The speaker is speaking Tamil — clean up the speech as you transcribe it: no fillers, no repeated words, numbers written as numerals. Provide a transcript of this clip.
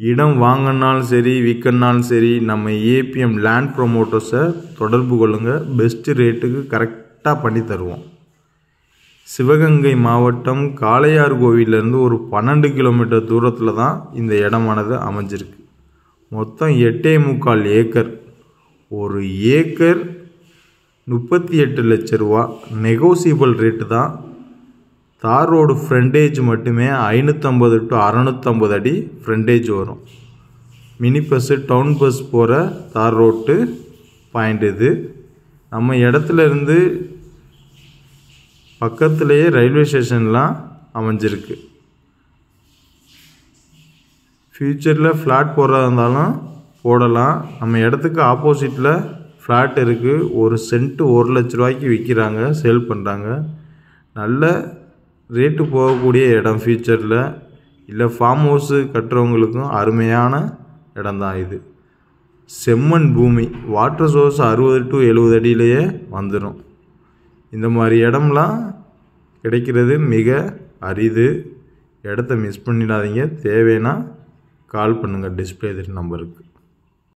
இடம் வாங்கினாலும் சரி விற்கனாலும் சரி நம்ம ஏபிஎம் லேண்ட் ப்ரொமோட்டர்ஸை தொடர்பு கொள்ளுங்கள். பெஸ்ட்டு ரேட்டுக்கு கரெக்டாக பண்ணி தருவோம். சிவகங்கை மாவட்டம் காளையார் கோவிலேருந்து ஒரு 12 கிலோமீட்டர் தூரத்தில் தான் இந்த இடமானது அமைஞ்சிருக்கு. மொத்தம் 8.25 ஏக்கர். ஒரு ஏக்கர் 38 லட்ச ரூபா. நெகோசியபிள் ரேட்டு தான். தார் ரோடு ஃப்ரண்டேஜ் மட்டுமே 550 to 650 அடி ஃப்ரண்டேஜ் வரும். மினி பஸ்ஸு டவுன் பஸ் போகிற தார் ரோட்டு பாயிண்ட் இது. நம்ம இடத்துல இருந்து பக்கத்துலேயே ரயில்வே ஸ்டேஷன்லாம் அமைஞ்சிருக்கு. ஃப்யூச்சரில் ஃப்ளாட் போடுறதா இருந்தாலும் போடலாம். நம்ம இடத்துக்கு ஆப்போசிட்டில் ஃப்ளாட் இருக்குது. ஒரு சென்ட்டு 1 லட்ச ரூபாய்க்கு விற்கிறாங்க, சேல் பண்ணுறாங்க. நல்ல ரேட்டு போகக்கூடிய இடம். ஃப்யூச்சரில் இல்லை ஃபார்ம் ஹவுஸு கட்டுறவங்களுக்கும் அருமையான இடம் தான் இது. செம்மண் பூமி. வாட்டர் சோர்ஸ் 60 to 70 அடியிலேயே வந்துடும். இந்த மாதிரி இடம்லாம் கிடைக்கிறது மிக அரிது. இடத்த மிஸ் பண்ணிடாதீங்க. தேவைன்னா கால் பண்ணுங்கள் டிஸ்பிளே நம்பருக்கு.